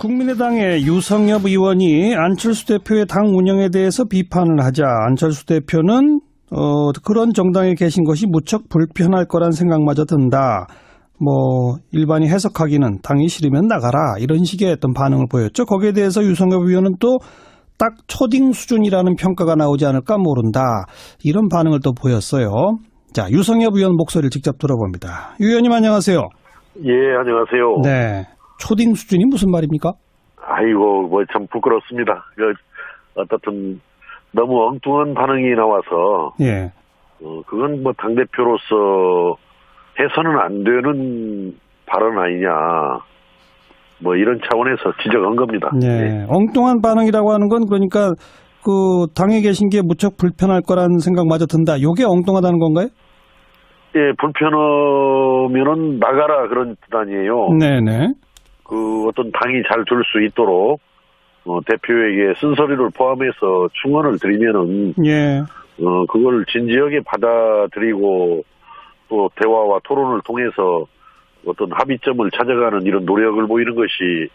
국민의당의 유성엽 의원이 안철수 대표의 당 운영에 대해서 비판을 하자 안철수 대표는 그런 정당에 계신 것이 무척 불편할 거란 생각마저 든다. 일반이 해석하기는 당이 싫으면 나가라. 이런 식의 어떤 반응을 보였죠. 거기에 대해서 유성엽 의원은 또 딱 초딩 수준이라는 평가가 나오지 않을까 모른다. 이런 반응을 또 보였어요. 자, 유성엽 의원 목소리를 직접 들어봅니다. 유 의원님 안녕하세요. 예, 안녕하세요. 네. 초딩 수준이 무슨 말입니까? 아이고, 참 부끄럽습니다. 어떻든 너무 엉뚱한 반응이 나와서, 예. 그건 당대표로서 해서는 안 되는 발언 아니냐. 이런 차원에서 지적한 겁니다. 네. 엉뚱한 반응이라고 하는 건 그러니까 당에 계신 게 무척 불편할 거라는 생각마저 든다. 요게 엉뚱하다는 건가요? 예, 불편하면은 나가라 그런 뜻 아니에요. 네네. 어떤 당이 잘 될 수 있도록, 대표에게 쓴소리를 포함해서 충원을 드리면은, 예. 그걸 진지하게 받아들이고, 또 대화와 토론을 통해서 어떤 합의점을 찾아가는 이런 노력을 보이는 것이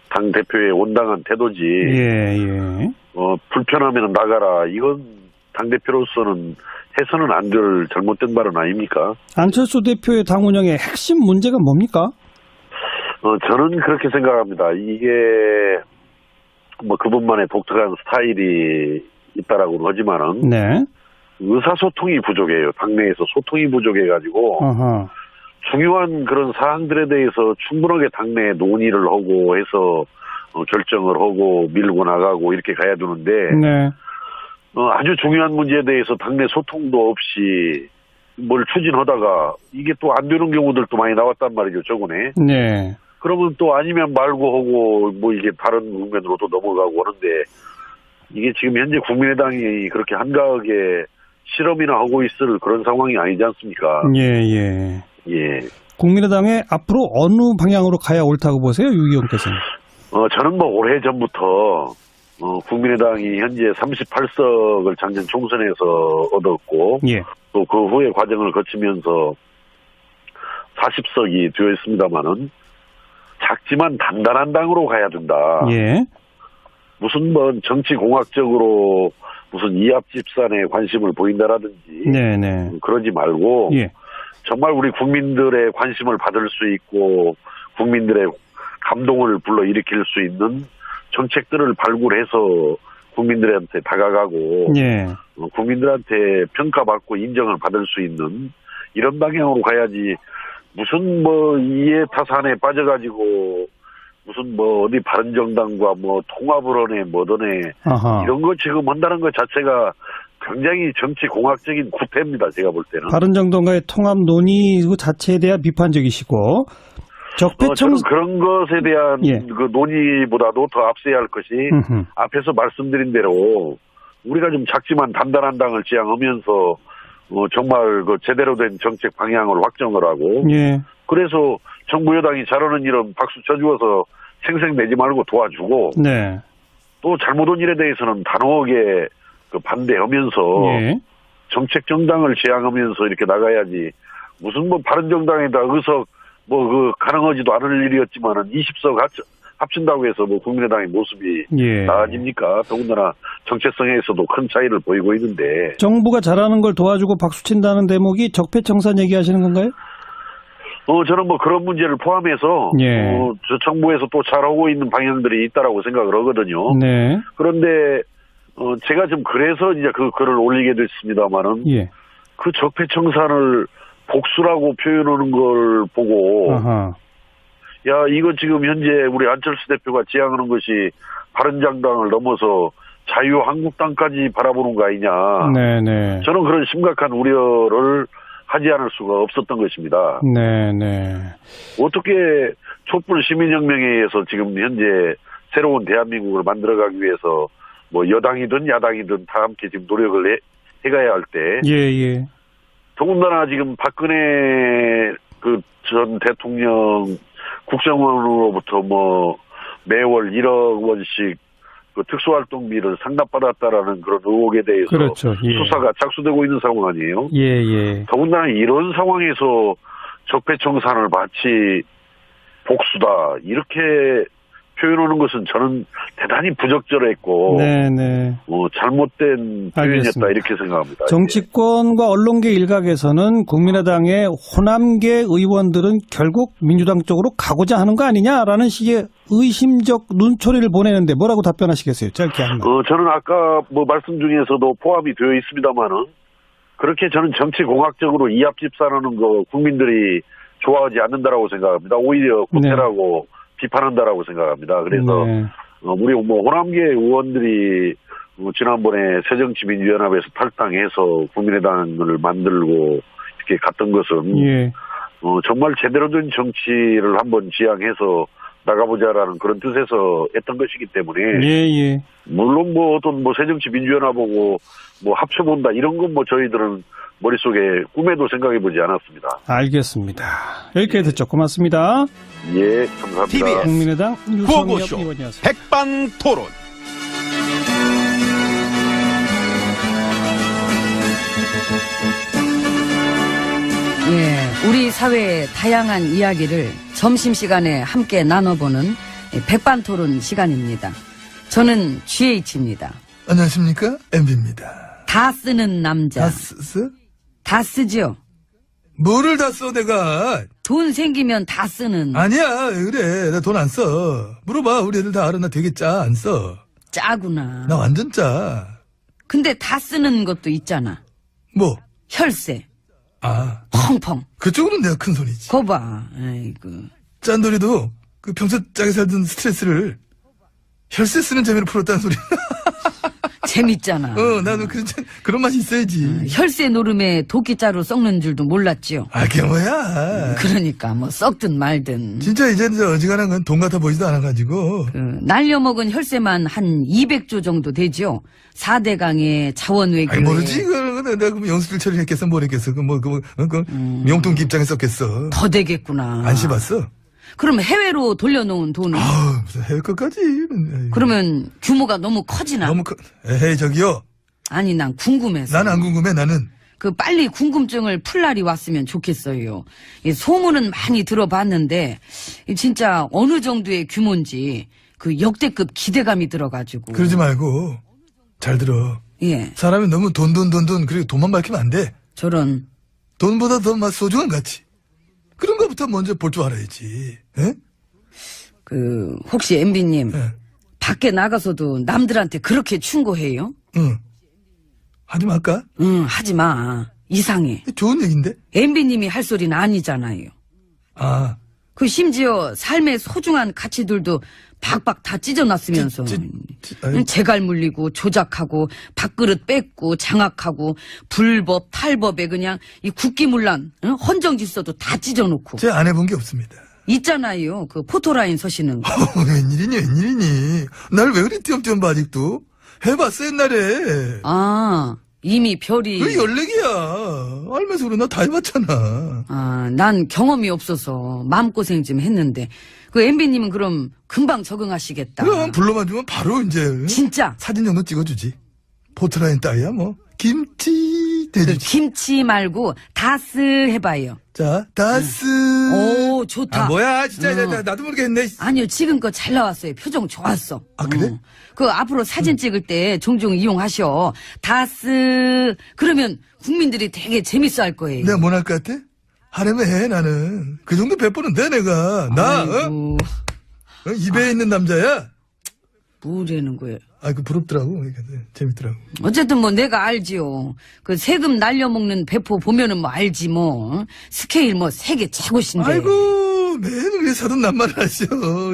당 대표의 온당한 태도지. 예, 예. 불편하면 나가라. 이건 당 대표로서는 해서는 안 될 잘못된 발언 아닙니까? 안철수 대표의 당 운영의 핵심 문제가 뭡니까? 저는 그렇게 생각합니다. 이게 그분만의 독특한 스타일이 있다라고는 하지만은, 네. 의사소통이 부족해요. 당내에서 소통이 부족해가지고, 어허. 중요한 그런 사항들에 대해서 충분하게 당내에 논의를 하고 해서 결정을 하고 밀고 나가고 이렇게 가야 되는데, 네. 아주 중요한 문제에 대해서 당내 소통도 없이 뭘 추진하다가 이게 또 안 되는 경우들도 많이 나왔단 말이죠, 저번에. 네. 그러면 또 아니면 말고 하고 이게 다른 국면으로도 넘어가고 하는데, 이게 지금 현재 국민의당이 그렇게 한가하게 실험이나 하고 있을 그런 상황이 아니지 않습니까? 예, 예. 예. 국민의당의 앞으로 어느 방향으로 가야 옳다고 보세요, 유 의원께서는? 저는 오래전부터, 국민의당이 현재 38석을 작년 총선에서 얻었고, 예. 또 그 후에 과정을 거치면서 40석이 되어 있습니다만은, 작지만 단단한 당으로 가야 된다. 예. 무슨 정치공학적으로 무슨 이합집산에 관심을 보인다라든지, 네네. 그러지 말고, 예. 정말 우리 국민들의 관심을 받을 수 있고 국민들의 감동을 불러일으킬 수 있는 정책들을 발굴해서 국민들한테 다가가고, 예. 국민들한테 평가받고 인정을 받을 수 있는 이런 방향으로 가야지, 무슨 이해타산에 빠져가지고 무슨 어디 바른정당과 통합을 하네 뭐더네 이런 거 지금 한다는 것 자체가 굉장히 정치공학적인 구태입니다. 제가 볼 때는. 바른정당과의 통합 논의 그 자체에 대한 비판적이시고, 저는 그런 것에 대한 예. 그 논의보다도 더 앞서야 할 것이, 앞에서 말씀드린 대로 우리가 좀 작지만 단단한 당을 지향하면서 정말 제대로 된 정책 방향을 확정을 하고, 예. 그래서 정부 여당이 잘하는 일은 박수 쳐주어서 생색내지 말고 도와주고, 네. 또 잘못한 일에 대해서는 단호하게 반대하면서, 예. 정책 정당을 지향하면서 이렇게 나가야지, 무슨 바른정당에다 의석 가능하지도 않을 일이었지만은 20석 합친다고 해서 국민의당의 모습이 예. 나아집니까? 더군다나 정체성에서도 큰 차이를 보이고 있는데. 정부가 잘하는 걸 도와주고 박수친다는 대목이 적폐청산 얘기하시는 건가요? 저는 그런 문제를 포함해서, 예. 정부에서 또 잘하고 있는 방향들이 있다라고 생각을 하거든요. 네. 그런데, 제가 좀 그래서 이제 그 글을 올리게 됐습니다만은, 예. 그 적폐청산을 복수라고 표현하는 걸 보고, 아하. 야, 이거 지금 현재 우리 안철수 대표가 지향하는 것이 바른정당을 넘어서 자유한국당까지 바라보는 거 아니냐. 네네. 저는 그런 심각한 우려를 하지 않을 수가 없었던 것입니다. 네네. 어떻게 촛불 시민혁명에 의해서 지금 현재 새로운 대한민국을 만들어가기 위해서 여당이든 야당이든 다 함께 지금 노력을 해가야 할 때. 예. 더군다나 지금 박근혜 전 대통령 국정원으로부터 매월 1억 원씩 특수활동비를 상납받았다라는 그런 의혹에 대해서, 그렇죠. 예. 수사가 착수되고 있는 상황 아니에요? 예. 더군다나 이런 상황에서 적폐청산을 마치 복수다 이렇게 표현하는 것은 저는 대단히 부적절했고 네네. 잘못된 표현이었다 알겠습니다. 이렇게 생각합니다. 정치권과 언론계 일각에서는 국민의당의 호남계 의원들은 결국 민주당 쪽으로 가고자 하는 거 아니냐라는 식의 의심적 눈초리를 보내는데 뭐라고 답변하시겠어요? 짧게 한 말. 저는 아까 뭐 말씀 중에서도 포함이 되어 있습니다만은 그렇게 저는 정치공학적으로 이합집산하는 거 국민들이 좋아하지 않는다라고 생각합니다. 오히려 구태라고 비판한다라고 생각합니다. 그래서 네. 우리 뭐 호남계 의원들이 지난번에 새정치민주연합에서 탈당해서 국민의당을 만들고 이렇게 갔던 것은 예. 정말 제대로 된 정치를 한번 지향해서 나가보자라는 그런 뜻에서 했던 것이기 때문에 예. 물론 뭐 어떤 뭐 새정치민주연합하고 뭐 합쳐본다 이런 건 뭐 저희들은 머릿속에 꿈에도 생각해보지 않았습니다. 알겠습니다. 여기까지 듣죠. 고맙습니다. 예, 감사합니다. TBS 국민의당 유성엽 구호고쇼 의원이었습니다. 백반토론. 예, 우리 사회의 다양한 이야기를 점심시간에 함께 나눠보는 백반토론 시간입니다. 저는 GH입니다. 안녕하십니까? MB입니다. 다 쓰는 남자. 다 쓰? 다 쓰죠? 뭐를 다 써, 내가? 돈 생기면 다 쓰는. 아니야, 왜 그래. 나 돈 안 써. 물어봐, 우리 애들 다 알아. 나 되게 짜, 안 써. 짜구나. 나 완전 짜. 근데 다 쓰는 것도 있잖아. 뭐? 혈세. 아, 펑펑. 그쪽으로는 내가 큰 손이지. 거봐. 아이고. 짠돌이도 그 평소 짜게 살던 스트레스를 혈세 쓰는 재미로 풀었다는 소리. 재밌잖아. 나도 그런 맛이 있어야지. 혈세 노름에 도끼자루 썩는 줄도 몰랐지요. 아, 그게 뭐야. 그러니까 뭐 썩든 말든. 진짜 이제는 저 어지간한 건 돈 같아 보이지도 않아가지고. 날려먹은 혈세만 한 200조 정도 되죠. 4대강의 자원외교에. 아니, 모르지. 내가 그럼 영수증 처리했겠어, 뭘 했겠어. 용돈 기입장에 썼겠어. 더 되겠구나. 안 씹었어? 그럼 해외로 돌려놓은 돈은? 아우, 무슨 해외 것까지. 그러면 규모가 너무 커지나? 너무 에헤이, 저기요. 아니, 난 궁금해서. 난 안 궁금해, 나는. 그 빨리 궁금증을 풀 날이 왔으면 좋겠어요. 이 소문은 많이 들어봤는데 진짜 어느 정도의 규모인지 그 역대급 기대감이 들어가지고. 그러지 말고, 잘 들어. 예, 사람이 너무 돈, 그리고 돈만 밝히면 안 돼. 저런. 돈보다 더 막 소중한 가치. 그런 거부터 먼저 볼 줄 알아야지. 에? 그 혹시 MB님 예. 밖에 나가서도 남들한테 그렇게 충고해요? 응. 하지 말까? 응, 하지 마. 이상해. 좋은 얘기인데? MB님이 할 소리는 아니잖아요. 아. 그 심지어 삶의 소중한 가치들도 박박 다 찢어놨으면서 아이, 재갈 물리고 조작하고 밥그릇 뺏고 장악하고 불법 탈법에 그냥 이 국기문란 헌정질서도 다 찢어놓고 제 안 해본 게 없습니다. 있잖아요. 그 포토라인 서시는 거. 웬일이니. 날 왜 그리 띄엄띄엄 봐, 아직도? 해봤어, 옛날에. 아, 이미 별이. 그 연leg이야. 알면서 그래, 나 다 해봤잖아. 아, 난 경험이 없어서 마음고생 좀 했는데 그 MB님은 그럼 금방 적응하시겠다. 그럼 불러만 주면 바로 이제 진짜 사진 정도 찍어주지. 포트라인 따위야 뭐. 김치 그 대주지. 김치 말고 다스 해봐요. 자, 다스. 오, 좋다. 아, 뭐야, 진짜. 나도 모르게 했네. 아니요, 지금껏 잘 나왔어요. 표정 좋았어. 아, 그래? 그 앞으로 사진 찍을 때 종종 이용하셔. 다스. 그러면 국민들이 되게 재밌어 할 거예요. 내가 뭘 할 것 같아? 하려면 해, 나는. 그 정도 베푸는 돼, 내가. 나, 아이고, 입에 있는 남자야? 뭐라는 거예요. 아, 그 부럽더라고. 그러니까 재밌더라고. 어쨌든 뭐 내가 알지요. 그 세금 날려먹는 배포 보면은 뭐 알지 뭐. 스케일 뭐 세계 최고신데. 아이고, 매일 왜 사돈 낱말을 하셔.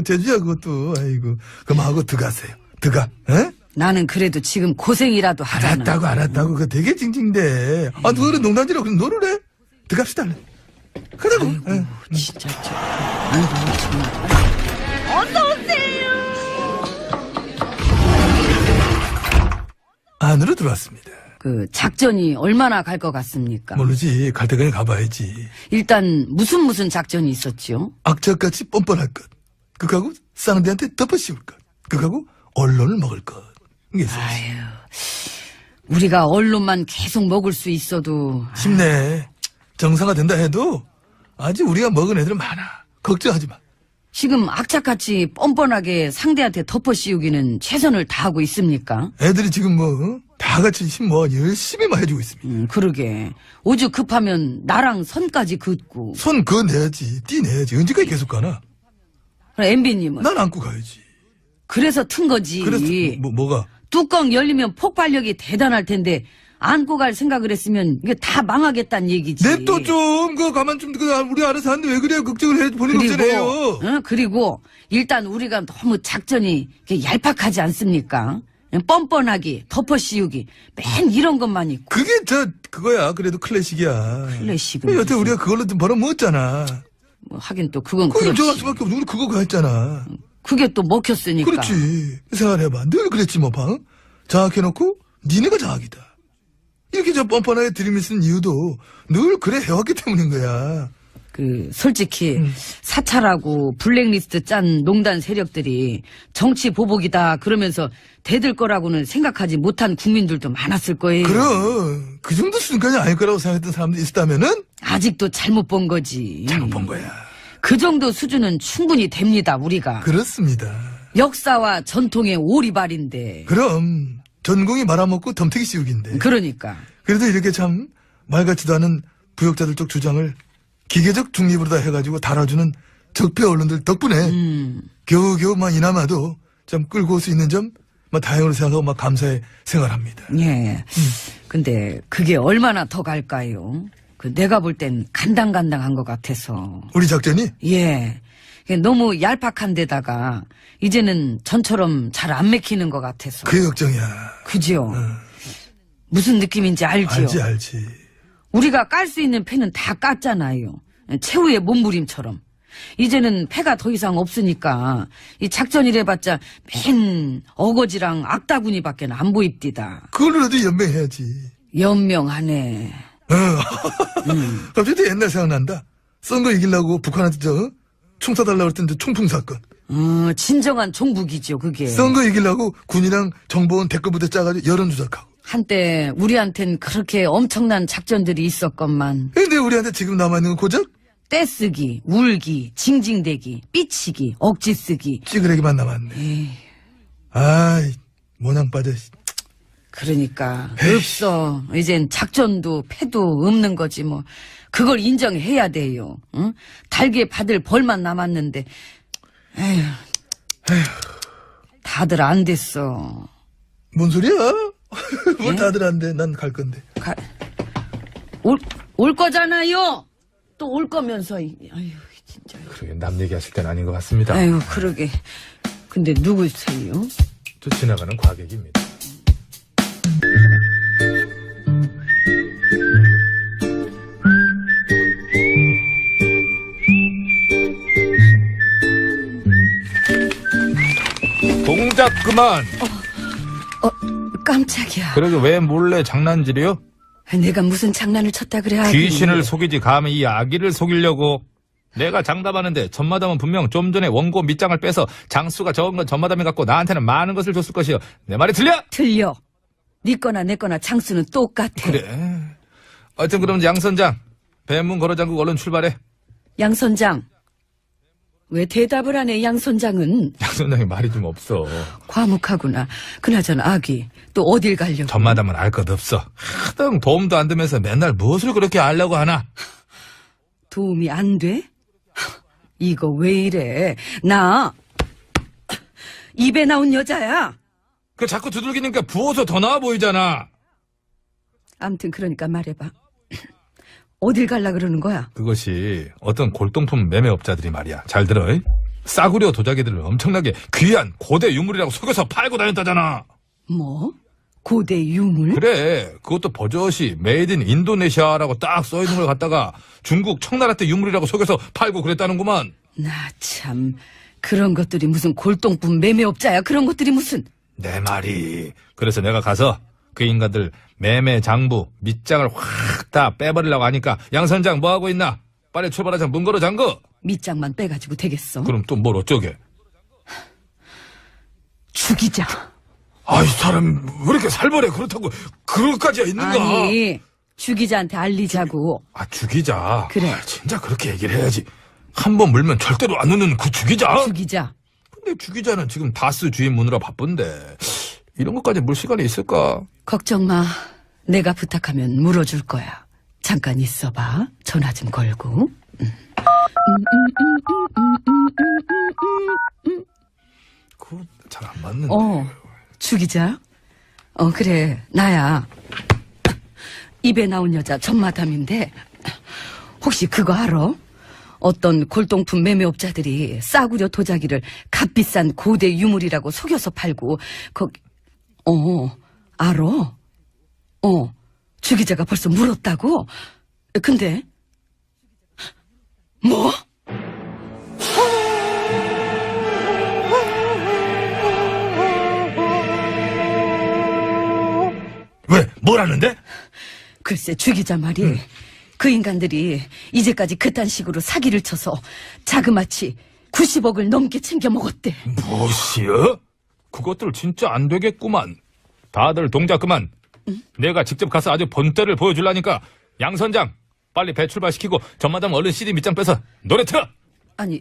제주야, 그것도. 아이고. 그럼 하고 들어가세요. 들어가. 에? 나는 그래도 지금 고생이라도 하잖아. 알았다고. 그거 되게 징징대. 아, 너는 농담지라고 그럼 노를 해? 들어갑시다. 그러고. 아이고, 진짜. 아이고, 정말. 안으로 들어왔습니다. 그 작전이 얼마나 갈 것 같습니까? 모르지. 갈 때 그냥 가봐야지. 일단 무슨 작전이 있었지요? 악착같이 뻔뻔할 것. 그거하고 쌍대한테 덮어씌울 것. 그거하고 언론을 먹을 것. 이게 있어요. 아유, 우리가 언론만 계속 먹을 수 있어도. 힘내. 정상화 된다 해도 아직 우리가 먹은 애들은 많아. 걱정하지 마. 지금 악착같이 뻔뻔하게 상대한테 덮어 씌우기는 최선을 다하고 있습니까? 애들이 지금 다 같이 힘 모아 열심히만 해주고 있습니다. 그러게. 오죽 급하면 나랑 선까지 긋고. 손 그어내야지. 띠내야지. 언제까지 계속 가나? 그럼 MB님은? 난 안고 가야지. 그래서 튼 거지. 그래서 뭐가? 뚜껑 열리면 폭발력이 대단할 텐데 안고 갈 생각을 했으면 이게 다 망하겠다는 얘기지. 냅둬 좀. 가만 좀 우리 알아서 하는데 왜 그래요? 걱정을 해 보는 거잖아요. 그리고 일단 우리가 너무 작전이 이렇게 얄팍하지 않습니까? 뻔뻔하기, 덮어 씌우기, 맨 이런 것만 있고. 그게 그거야. 그래도 클래식이야. 클래식은 여태 무슨- 우리가 그걸로 좀 벌어먹었잖아. 뭐 하긴 또 그건 그거 그렇지. 인정할 수밖에 없어. 우리 그거 했잖아. 그게 또 먹혔으니까. 그렇지. 생각해봐. 늘 그랬지 뭐 봐. 장악해놓고 니네가 장악이다. 이렇게 뻔뻔하게 들이미는 이유도 늘 그래 해왔기 때문인 거야. 솔직히 사찰하고 블랙리스트 짠 농단 세력들이 정치 보복이다 그러면서 대들 거라고는 생각하지 못한 국민들도 많았을 거예요. 그럼 그 정도 수준까지 아닐 거라고 생각했던 사람들이 있었다면은 아직도 잘못 본 거지. 잘못 본 거야. 그 정도 수준은 충분히 됩니다, 우리가. 그렇습니다. 역사와 전통의 오리발인데. 그럼 전공이 말아먹고 덤태기 씌우기인데. 그러니까. 그래도 이렇게 참 말 같지도 않은 부역자들 쪽 주장을 기계적 중립으로 다 해가지고 달아주는 적폐 언론들 덕분에 겨우겨우 이나마도 좀 끌고 올 수 있는 점 다행으로 생각하고 감사해 생활합니다. 예. 근데 그게 얼마나 더 갈까요? 내가 볼 땐 간당간당한 것 같아서. 우리 작전이 예. 너무 얄팍한 데다가 이제는 전처럼 잘 안 맥히는 것 같아서. 그게 걱정이야. 그죠? 무슨 느낌인지 알지요? 알지. 우리가 깔 수 있는 패는 다 깠잖아요. 최후의 몸부림처럼. 이제는 패가 더 이상 없으니까 이 작전이래봤자 맨 어거지랑 악다구니밖에 안 보입디다. 그걸로라도 연맹해야지. 연명하네. 갑자기 또 옛날 생각난다. 선거 이기려고 북한한테 총 쏴달라고 했던 총풍 사건. 진정한 종북이죠, 그게. 선거 이기려고 군이랑 정보원 댓글부대 짜가지고 여론 조작하고. 한때 우리한텐 그렇게 엄청난 작전들이 있었건만 근데 우리한테 지금 남아있는 건 고작 떼쓰기, 울기, 징징대기, 삐치기, 억지쓰기. 찌그레기만 남았네. 아이, 모양 빠져. 그러니까 없어. 이젠 작전도 패도 없는 거지 뭐. 그걸 인정해야 돼요. 응? 달게 받을 벌만 남았는데. 에휴. 다들 안 됐어. 뭔 소리야? 뭘 예? 다들 안 돼. 난 갈 건데. 올 거잖아요. 또 올 거면서. 아유, 진짜. 그러게 남 얘기하실 땐 아닌 것 같습니다. 아유, 그러게. 근데 누구세요? 저 지나가는 과객입니다. 동작 그만. 깜짝이야. 그러게 왜 몰래 장난질이요? 내가 무슨 장난을 쳤다 그래. 아기. 귀신을 속이지 감히 이 아기를 속이려고. 내가 장담하는데 전마담은 분명 좀 전에 원고 밑장을 빼서 장수가 적은 건 전마담이 갖고 나한테는 많은 것을 줬을 것이요. 내 말이 틀려? 틀려. 네 거나 내 거나 장수는 똑같아. 그래. 하여튼 그럼 양 선장 배문 걸어 잠그고 얼른 출발해. 양 선장. 왜 대답을 안 해, 양 선장은? 양 선장이 말이 좀 없어. 과묵하구나. 그나저나 아기 또 어딜 가려고? 전마담은 알 것 없어. 하등 도움도 안 되면서 맨날 무엇을 그렇게 알려고 하나? 도움이 안 돼? 이거 왜 이래? 나 입에 나온 여자야. 그 자꾸 두들기니까 부어서 더 나아 보이잖아. 암튼 그러니까 말해봐. 어딜 갈라 그러는 거야? 그것이 어떤 골동품 매매업자들이 말이야. 잘 들어. 이? 싸구려 도자기들을 엄청나게 귀한 고대 유물이라고 속여서 팔고 다녔다잖아. 뭐? 고대 유물? 그래. 그것도 버젓이 메이드 인 인도네시아라고 딱 써있는 걸 갖다가 중국 청나라 때 유물이라고 속여서 팔고 그랬다는구만. 나 참 그런 것들이 무슨 골동품 매매업자야. 그런 것들이 무슨. 내 말이. 그래서 내가 가서 그 인간들 매매 장부 밑장을 확 다 빼버리려고 하니까 양 선장 뭐 하고 있나? 빨리 출발하자. 문 걸어 잠궈. 밑장만 빼가지고 되겠어? 그럼 또 뭘 어쩌게? 죽이자. 아, 이 사람 왜 이렇게 살벌해? 그렇다고 그럴까지야 있는가? 아니 죽이자한테 알리자고. 아, 죽이자. 그래. 아, 진짜 그렇게 얘기를 해야지. 한 번 물면 절대로 안 우는 그 주기자. 주기자. 근데 주기자는 지금 다스 주인 무느라 바쁜데 이런 것까지 물 시간이 있을까? 걱정 마. 내가 부탁하면 물어줄 거야. 잠깐 있어봐. 전화 좀 걸고. 그거 잘 안 맞는데. 주기자? 그래. 나야. 입에 나온 여자 전마담인데 혹시 그거 알아? 어떤 골동품 매매업자들이 싸구려 도자기를 값비싼 고대 유물이라고 속여서 팔고 거기 알아? 주기자가 벌써 물었다고? 근데 뭐? 왜? 뭐라는데? 글쎄 주기자 말이 그 인간들이 이제까지 그딴 식으로 사기를 쳐서 자그마치 90억을 넘게 챙겨 먹었대. 무엇이여? 그것들 진짜 안 되겠구만. 다들 동작 그만. 내가 직접 가서 아주 본때를 보여줄라니까. 양 선장 빨리 배 출발시키고 전마담 얼른 CD 밑장 빼서 노래 틀어. 아니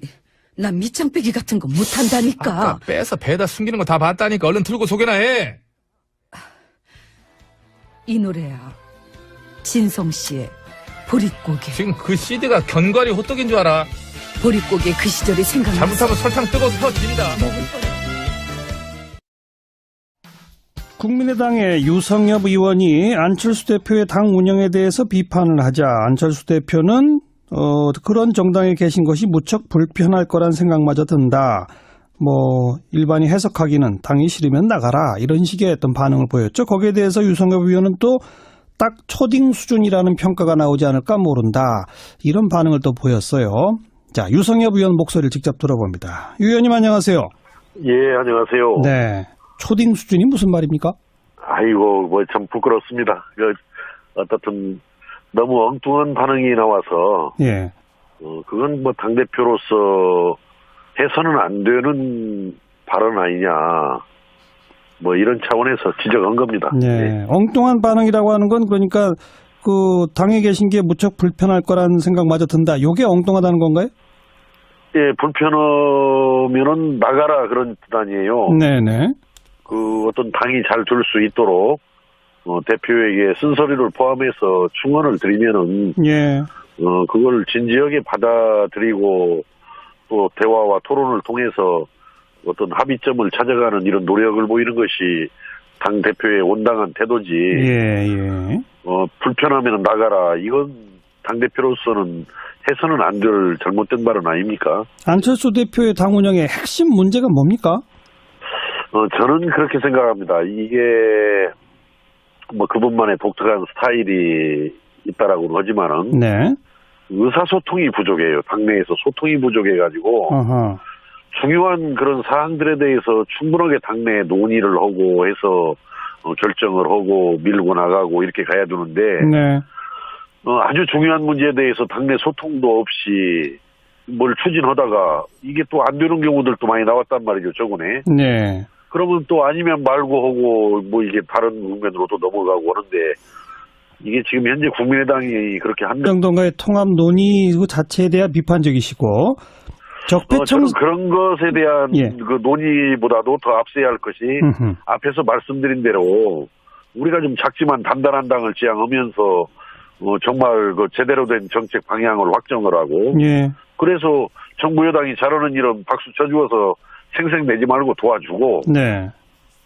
난 밑장 빼기 같은 거 못한다니까. 아까 빼서 배에다 숨기는 거 다 봤다니까 얼른 틀고 소개나 해. 이 노래야. 진성 씨의 보릿고개. 지금 그 CD가 견과리 호떡인 줄 알아. 보릿고개 그 시절이 생각나. 잘못하면 설탕 뜨거워서 터진다. 국민의당의 유성엽 의원이 안철수 대표의 당 운영에 대해서 비판을 하자 안철수 대표는 그런 정당에 계신 것이 무척 불편할 거란 생각마저 든다. 일반이 해석하기는 당이 싫으면 나가라 이런 식의 어떤 반응을 보였죠. 거기에 대해서 유성엽 의원은 또 딱 초딩 수준이라는 평가가 나오지 않을까 모른다. 이런 반응을 또 보였어요. 자, 유성엽 의원 목소리를 직접 들어봅니다. 유 의원님 안녕하세요. 예, 안녕하세요. 네. 초딩 수준이 무슨 말입니까? 아이고, 참 부끄럽습니다. 어떻든 너무 엉뚱한 반응이 나와서, 예. 그건 당대표로서 해서는 안 되는 발언 아니냐. 이런 차원에서 지적한 겁니다. 네. 엉뚱한 반응이라고 하는 건 그러니까 그 당에 계신 게 무척 불편할 거라는 생각마저 든다. 요게 엉뚱하다는 건가요? 예, 불편하면은 나가라 그런 뜻 아니에요. 네네. 어떤 당이 잘 될 수 있도록, 대표에게 쓴소리를 포함해서 충원을 드리면은, 예. 그걸 진지하게 받아들이고, 또 대화와 토론을 통해서 어떤 합의점을 찾아가는 이런 노력을 보이는 것이 당 대표의 온당한 태도지. 예, 예. 불편하면 나가라. 이건 당 대표로서는 해서는 안 될 잘못된 발언 아닙니까? 안철수 대표의 당 운영의 핵심 문제가 뭡니까? 저는 그렇게 생각합니다. 이게 그분만의 독특한 스타일이 있다라고는 하지만은 네. 의사소통이 부족해요. 당내에서 소통이 부족해가지고. 어허. 중요한 그런 사항들에 대해서 충분하게 당내에 논의를 하고 해서 결정을 하고 밀고 나가고 이렇게 가야 되는데 네. 아주 중요한 문제에 대해서 당내 소통도 없이 뭘 추진하다가 이게 또 안 되는 경우들도 많이 나왔단 말이죠, 저번에. 네. 그러면 또 아니면 말고 하고 이게 다른 국면으로도 넘어가고 하는데 이게 지금 현재 국민의당이 그렇게 정도의 통합 논의 그 자체에 대한 비판적이시고 저는 그런 것에 대한 예. 그 논의보다도 더 앞서야 할 것이 앞에서 말씀드린 대로 우리가 좀 작지만 단단한 당을 지향하면서 정말 그 제대로 된 정책 방향을 확정을 하고 예. 그래서 정부 여당이 잘하는 일은 박수 쳐주어서 생색내지 말고 도와주고 네.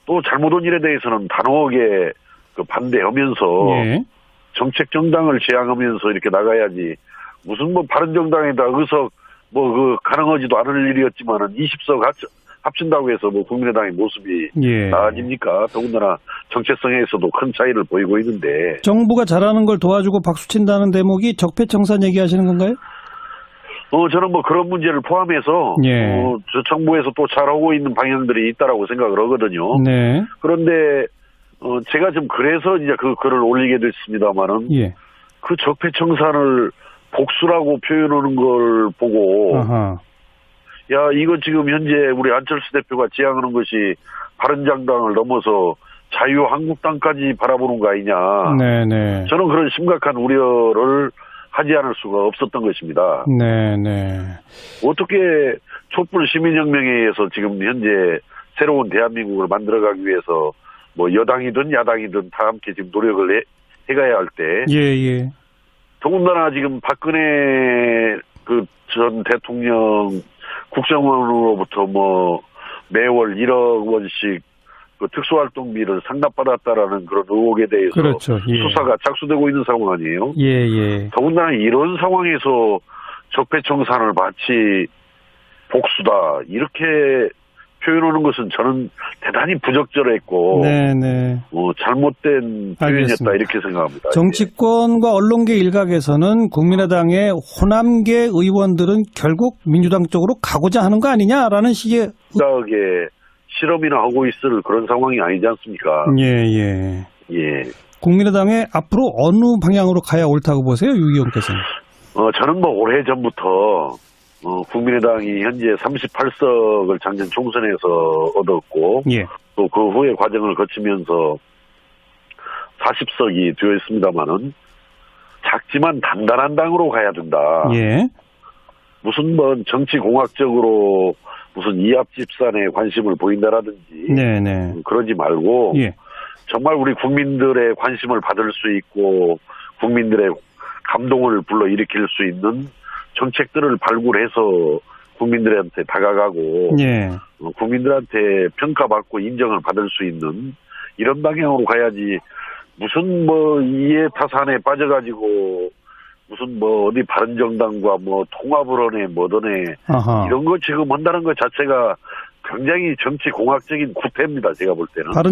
또 잘못한 일에 대해서는 단호하게 그 반대하면서 예. 정책 정당을 지향하면서 이렇게 나가야지 무슨 바른정당에다 의석 가능하지도 않을 일이었지만은 20석 합친다고 해서 국민의당의 모습이 예. 나아집니까? 더군다나 정체성에서도 큰 차이를 보이고 있는데. 정부가 잘하는 걸 도와주고 박수친다는 대목이 적폐청산 얘기하시는 건가요? 저는 그런 문제를 포함해서 예. 저 정부에서 또 잘하고 있는 방향들이 있다라고 생각을 하거든요. 네. 그런데 제가 좀 그래서 이제 그 글을 올리게 됐습니다만은 예. 그 적폐청산을 복수라고 표현하는 걸 보고 아하. 야 이거 지금 현재 우리 안철수 대표가 지향하는 것이 바른정당을 넘어서 자유한국당까지 바라보는 거 아니냐. 네네. 저는 그런 심각한 우려를 하지 않을 수가 없었던 것입니다. 네, 네. 어떻게 촛불 시민혁명에 의해서 지금 현재 새로운 대한민국을 만들어가기 위해서 뭐 여당이든 야당이든 다 함께 지금 노력을 해가야 할 때, 예, 예. 더군다나 지금 박근혜 그 전 대통령 국정원으로부터 뭐 매월 1억 원씩 그 특수활동비를 상납받았다라는 그런 의혹에 대해서 그렇죠. 예. 수사가 착수되고 있는 상황 아니에요? 예, 예. 더군다나 이런 상황에서 적폐청산을 마치 복수다 이렇게 표현하는 것은 저는 대단히 부적절했고 네, 네. 잘못된 표현이었다 알겠습니다. 이렇게 생각합니다. 정치권과 언론계 일각에서는 국민의당의 호남계 의원들은 결국 민주당 쪽으로 가고자 하는 거 아니냐라는 식의 생각에 실험이나 하고 있을 그런 상황이 아니지 않습니까? 예. 예. 국민의당의 앞으로 어느 방향으로 가야 옳다고 보세요, 유 의원께서는? 저는 뭐 오래전부터 국민의당이 현재 38석을 작년 총선에서 얻었고 예. 또 그 후에 과정을 거치면서 40석이 되어 있습니다만은 작지만 단단한 당으로 가야 된다. 예. 무슨 뭐 정치공학적으로 무슨 이합집산에 관심을 보인다라든지 네네. 그러지 말고 예. 정말 우리 국민들의 관심을 받을 수 있고 국민들의 감동을 불러일으킬 수 있는 정책들을 발굴해서 국민들한테 다가가고 예. 국민들한테 평가받고 인정을 받을 수 있는 이런 방향으로 가야지 무슨 뭐 이해타산에 빠져가지고 무슨 뭐 어디 바른정당과 뭐 통합을 하네 뭐더네 아하. 이런 거 지금 한다는 것 자체가 굉장히 정치공학적인 구태입니다. 제가 볼 때는. 다른